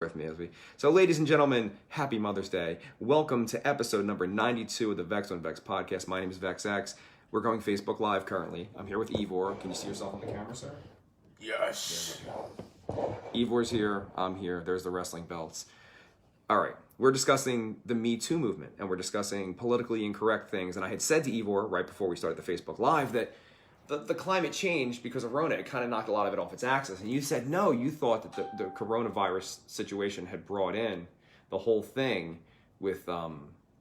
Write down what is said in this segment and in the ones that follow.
With me as we so, ladies and gentlemen, happy Mother's Day. Welcome to episode number 92 of the Vex on Vex podcast. My name is VexX. We're going Facebook Live currently. I'm here with Ivor. Can you see yourself on the camera, sir? Yes. Ivor's here. I'm here. There's the wrestling belts. All right. We're discussing the Me Too movement, and we're discussing politically incorrect things. And I had said to Ivor right before we started the Facebook Live that the climate change because of Rona, it kind of knocked a lot of it off its axis. And you said, no, you thought that the coronavirus situation had brought in the whole thing with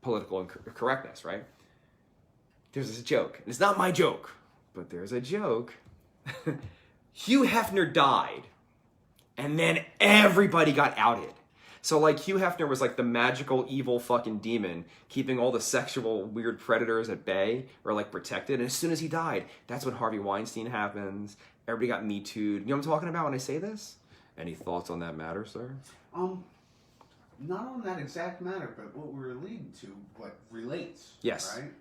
political correctness, right? There's this joke. And it's not my joke, but there's a joke. Hugh Hefner died, and then everybody got outed. So, like, Hugh Hefner was like the magical, evil fucking demon keeping all the sexual, weird predators at bay or, like, protected. And as soon as he died, that's when Harvey Weinstein happens. Everybody got Me Too'd. You know what I'm talking about when I say this? Any thoughts on that matter, sir? Not on that exact matter, but what we're leading to, what relates. Yes. Right?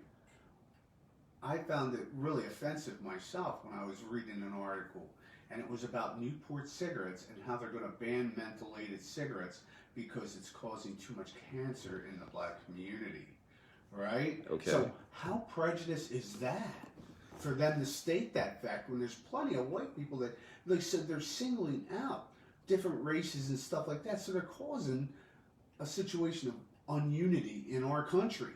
I found it really offensive myself when I was reading an article, and it was about Newport cigarettes and how they're going to ban mentholated cigarettes because it's causing too much cancer in the black community, right? Okay. So how prejudiced is that for them to state that fact when there's plenty of white people that, like, so they're singling out different races and stuff like that, so they're causing a situation of ununity in our country.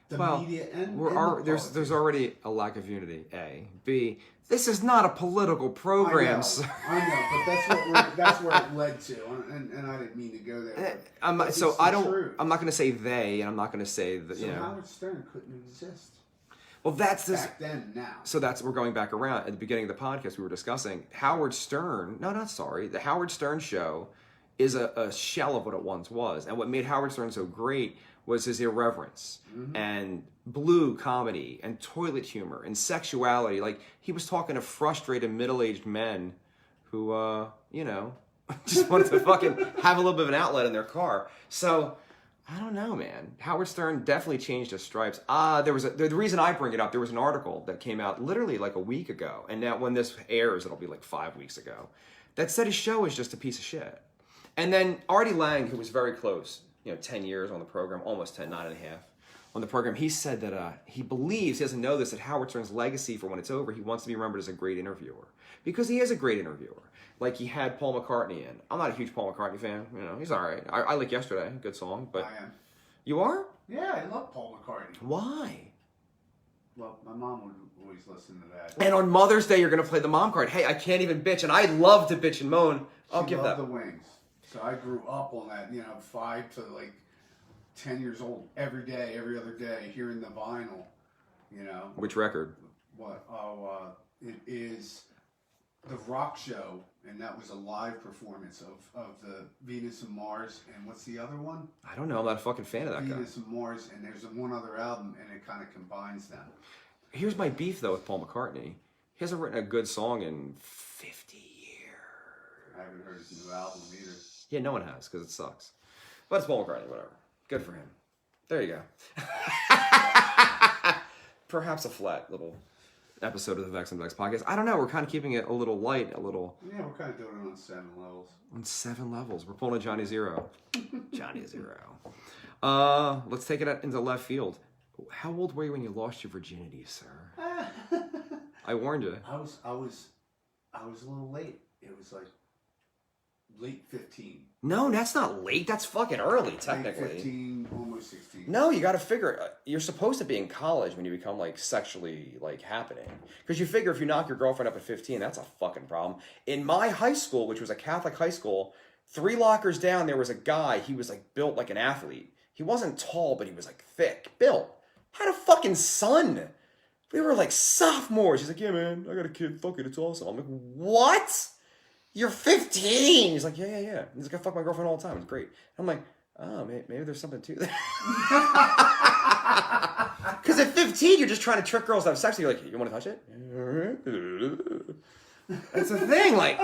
The media and there's already a lack of unity. A, B. This is not a political program. I know, but that's where it led to, and I didn't mean to go there. I'm not going to say they, and I'm not going to say that. So Howard Stern couldn't exist. Well, that's this back then. Now, so we're going back around at the beginning of the podcast. We were discussing Howard Stern. The Howard Stern show is a shell of what it once was, and what made Howard Stern so great was his irreverence and blue comedy and toilet humor and sexuality. Like, he was talking to frustrated middle-aged men who, just wanted to fucking have a little bit of an outlet in their car. So, I don't know, man. Howard Stern definitely changed his stripes. The reason I bring it up, there was an article that came out literally like a week ago, and now when this airs, it'll be like 5 weeks ago, that said his show is just a piece of shit. And then Artie Lang, who was very close, 10 years on the program, almost 10, 9.5 on the program, he said that he believes, he doesn't know this, that Howard Stern's legacy for when it's over, he wants to be remembered as a great interviewer. Because he is a great interviewer. Like, he had Paul McCartney in. I'm not a huge Paul McCartney fan. He's all right. I like Yesterday, good song. But I am. You are? Yeah, I love Paul McCartney. Why? Well, my mom would always listen to that. And on Mother's Day, you're going to play the mom card. Hey, I can't even bitch, and I love to bitch and moan. I'll give that. The Wings. So I grew up on that, 5 to like 10 years old, every day, every other day, hearing the vinyl, Which record? What? It is the Rock Show, and that was a live performance of the Venus and Mars, and what's the other one? I don't know. I'm not a fucking fan of that guy. Venus and Mars, and there's one other album, and it kind of combines them. Here's my beef, though, with Paul McCartney. He hasn't written a good song in 50 years. I haven't heard his new album either. Yeah, no one has, because it sucks. But it's Paul McCartney, whatever. Good for him. There you go. Perhaps a flat little episode of the Vex and Vex podcast. I don't know. We're kind of keeping it a little light, a little... Yeah, we're kind of doing it on 7 levels. On 7 levels. We're pulling a Johnny Zero. Johnny Zero. Let's take it into left field. How old were you when you lost your virginity, sir? I warned you. I was a little late. It was like late 15. No, that's not late. That's fucking early, technically. Late 15, almost 16. No, you got to figure, you're supposed to be in college when you become, like, sexually, like, happening. Because you figure if you knock your girlfriend up at 15, that's a fucking problem. In my high school, which was a Catholic high school, 3 lockers down, there was a guy, he was, like, built like an athlete. He wasn't tall, but he was, like, thick. Built. Had a fucking son. We were, like, sophomores. He's like, yeah, man, I got a kid. Fuck it, it's awesome. I'm like, what? You're 15. He's like, yeah. He's like, I fuck my girlfriend all the time. It's great. I'm like, oh, maybe there's something to that. Because at 15, you're just trying to trick girls to have sex. You're like, you want to touch it? That's the thing. Like,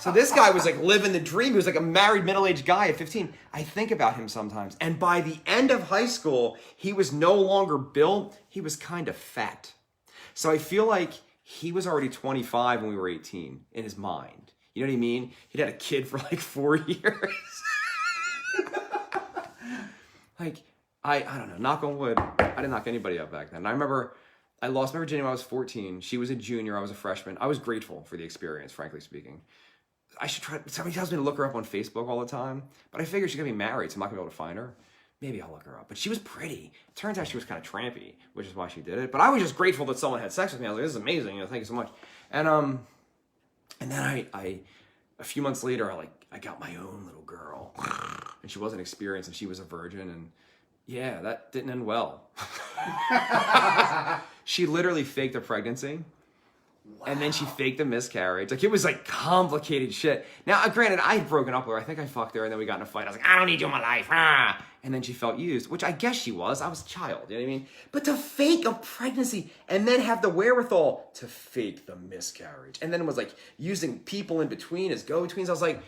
so this guy was like living the dream. He was like a married middle-aged guy at 15. I think about him sometimes. And by the end of high school, he was no longer built. He was kind of fat. So I feel like he was already 25 when we were 18 in his mind. You know what I mean? He'd had a kid for like 4 years. I don't know, knock on wood, I didn't knock anybody up back then. And I remember I lost my virginity when I was 14. She was a junior, I was a freshman. I was grateful for the experience, frankly speaking. I should try, somebody tells me to look her up on Facebook all the time, but I figured she's gonna be married, so I'm not gonna be able to find her. Maybe I'll look her up. But she was pretty. It turns out she was kind of trampy, which is why she did it. But I was just grateful that someone had sex with me. I was like, this is amazing, thank you so much. And then I a few months later, I got my own little girl. And she wasn't experienced, and she was a virgin, and yeah, that didn't end well. She literally faked a pregnancy. Wow. And then she faked a miscarriage. Like, it was like complicated shit. Now, granted, I had broken up with her. I think I fucked her, and then we got in a fight. I was like, I don't need you in my life. Ah. And then she felt used, which I guess she was. I was a child, you know what I mean? But to fake a pregnancy and then have the wherewithal to fake the miscarriage. And then it was like using people in between as go-betweens. I was like,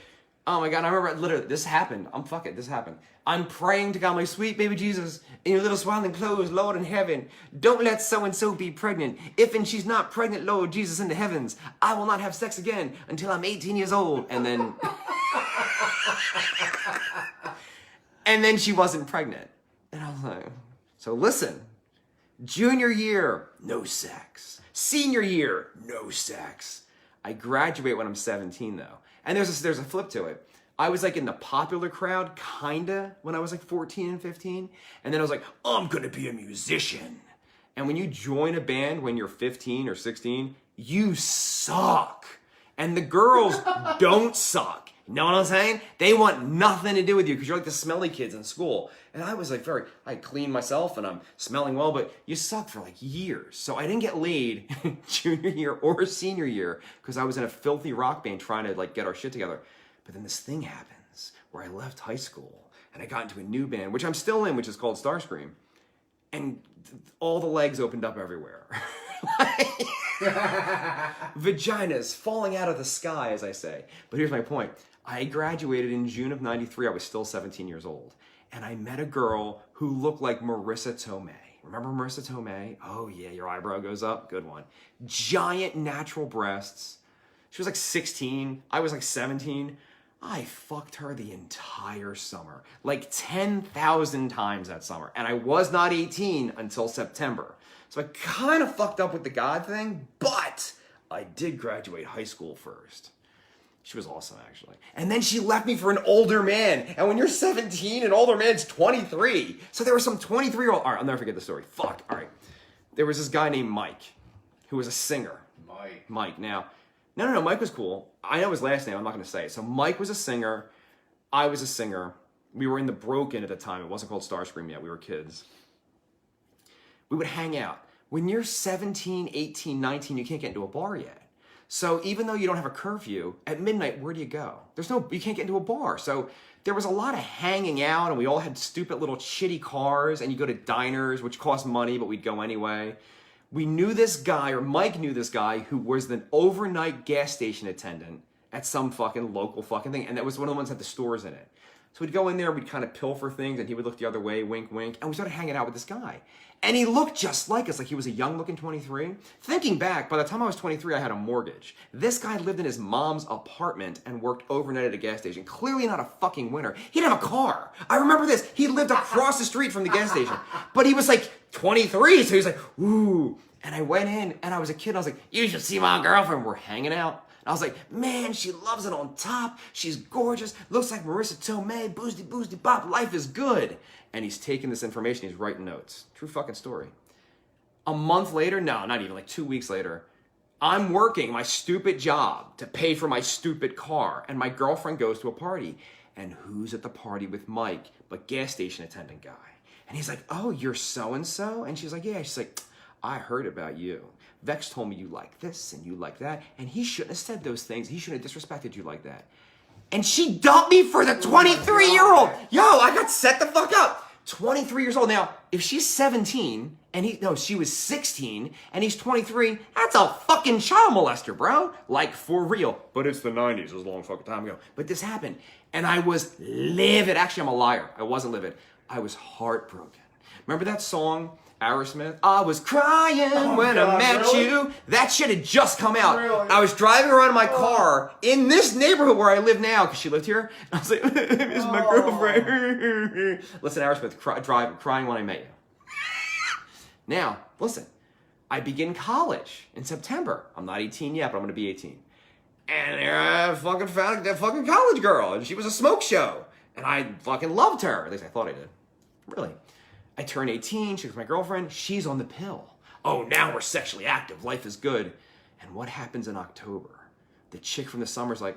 oh my God, I remember literally, this happened. This happened. I'm praying to God, my sweet baby Jesus, in your little swaddling clothes, Lord in heaven, don't let so-and-so be pregnant. If and she's not pregnant, Lord Jesus in the heavens, I will not have sex again until I'm 18 years old. And then, and then she wasn't pregnant. And I was like, so listen, junior year, no sex. Senior year, no sex. I graduate when I'm 17 though. And there's a flip to it. I was like in the popular crowd, kinda, when I was like 14 and 15. And then I was like, oh, I'm gonna be a musician. And when you join a band when you're 15 or 16, you suck. And the girls don't suck. You know what I'm saying? They want nothing to do with you because you're like the smelly kids in school. And I was like I clean myself and I'm smelling well, but you suck for like years. So I didn't get laid junior year or senior year because I was in a filthy rock band trying to like get our shit together. But then this thing happens where I left high school and I got into a new band, which I'm still in, which is called Starscream. And all the legs opened up everywhere. Vaginas falling out of the sky, as I say. But here's my point. I graduated in June of 93. I was still 17 years old. And I met a girl who looked like Marissa Tomei. Remember Marissa Tomei? Oh yeah, your eyebrow goes up. Good one. Giant natural breasts. She was like 16. I was like 17. I fucked her the entire summer. Like 10,000 times that summer. And I was not 18 until September. So I kind of fucked up with the God thing, but I did graduate high school first. She was awesome, actually. And then she left me for an older man. And when you're 17, an older man's 23. So there was some 23-year-old... All right, I'll never forget the story. Fuck. All right. There was this guy named Mike, who was a singer. Mike. Now, no. Mike was cool. I know his last name. I'm not going to say it. So Mike was a singer. I was a singer. We were in the Broken at the time. It wasn't called Starscream yet. We were kids. We would hang out. When you're 17, 18, 19, you can't get into a bar yet. So even though you don't have a curfew, at midnight, where do you go? You can't get into a bar. So there was a lot of hanging out, and we all had stupid little shitty cars, and you go to diners, which cost money, but we'd go anyway. We knew this guy, or Mike knew this guy, who was the overnight gas station attendant at some fucking local fucking thing, and that was one of the ones that had the stores in it. So we'd go in there, we'd kind of pilfer things, and he would look the other way, wink, wink, and we started hanging out with this guy. And he looked just like us, like he was a young-looking 23. Thinking back, by the time I was 23, I had a mortgage. This guy lived in his mom's apartment and worked overnight at a gas station. Clearly not a fucking winner. He didn't have a car. I remember this. He lived across the street from the gas station. But he was like 23, so he was like, ooh. And I went in, and I was a kid, and I was like, you should see my girlfriend. We're hanging out. I was like, man, she loves it on top. She's gorgeous. Looks like Marissa Tomei. Boosty bop. Life is good. And he's taking this information. He's writing notes. True fucking story. A month later, no, not even, like 2 weeks later, I'm working my stupid job to pay for my stupid car. And my girlfriend goes to a party. And who's at the party with Mike but gas station attendant guy? And he's like, oh, you're so-and-so? And she's like, yeah. She's like, I heard about you. Vex told me you like this and you like that, and he shouldn't have said those things. He shouldn't have disrespected you like that. And she dumped me for the 23-year-old. Yo, I got set the fuck up. 23 years old. Now, if she's 17, and she was 16, and he's 23, that's a fucking child molester, bro. Like, for real. But it's the 90s. It was a long fucking time ago. But this happened, and I was livid. Actually, I'm a liar. I wasn't livid. I was heartbroken. Remember that song, Aerosmith? I was crying when I God, met really? you. That shit had just come out. Really? I was driving around in my car in this neighborhood where I live now, because she lived here. I was like, it's my girlfriend. Listen, Aerosmith, crying when I met you. Now, listen, I begin college in September. I'm not 18 yet, but I'm going to be 18. And there I fucking found that fucking college girl, and she was a smoke show. And I fucking loved her. At least I thought I did. Really. I turn 18, she was my girlfriend, she's on the pill. Oh, now we're sexually active, life is good. And what happens in October? The chick from the summer's like,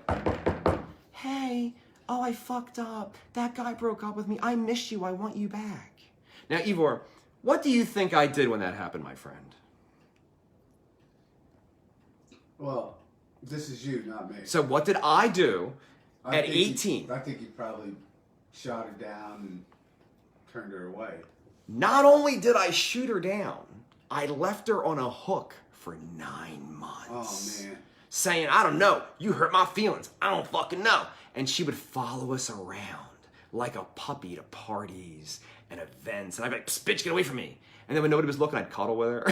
hey, oh, I fucked up. That guy broke up with me. I miss you. I want you back. Now, Ivor, what do you think I did when that happened, my friend? Well, this is you, not me. So what did I do at 18? I think you probably shot her down and turned her away. Not only did I shoot her down, I left her on a hook for 9 months. Oh, man. Saying, I don't know, you hurt my feelings, I don't fucking know. And she would follow us around like a puppy to parties and events. And I'd be like, bitch, get away from me. And then when nobody was looking, I'd cuddle with her.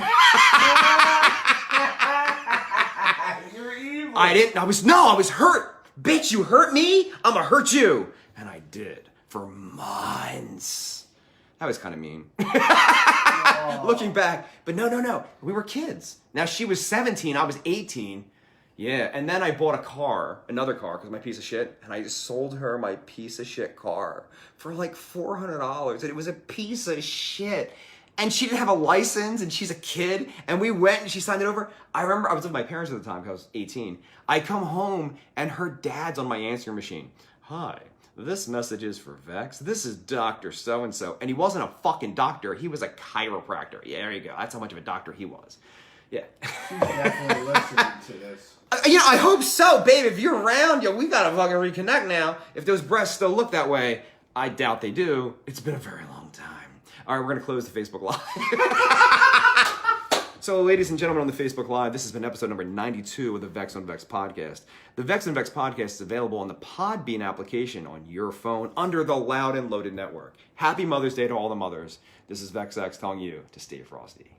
You're evil. I was hurt. Bitch, you hurt me, I'ma hurt you. And I did for months. That was kind of mean. Looking back. But no. We were kids. Now she was 17, I was 18. Yeah, and then I bought another car, because my piece of shit, and I sold her my piece of shit car for like $400, and it was a piece of shit. And she didn't have a license, and she's a kid, and we went and she signed it over. I remember I was with my parents at the time, because I was 18. I come home, and her dad's on my answering machine. Hi. This message is for Vex. This is Dr. So-and-so. And he wasn't a fucking doctor. He was a chiropractor. Yeah, there you go. That's how much of a doctor he was. Yeah. She's definitely listening to this. I hope so, babe. If you're around, we gotta fucking reconnect now. If those breasts still look that way, I doubt they do. It's been a very long time. All right, we're gonna close the Facebook Live. So, ladies and gentlemen, on the Facebook Live, this has been episode number 92 of the Vex on Vex podcast. The Vex on Vex podcast is available on the Podbean application on your phone under the Loud and Loaded network. Happy Mother's Day to all the mothers. This is VexX telling you to stay frosty.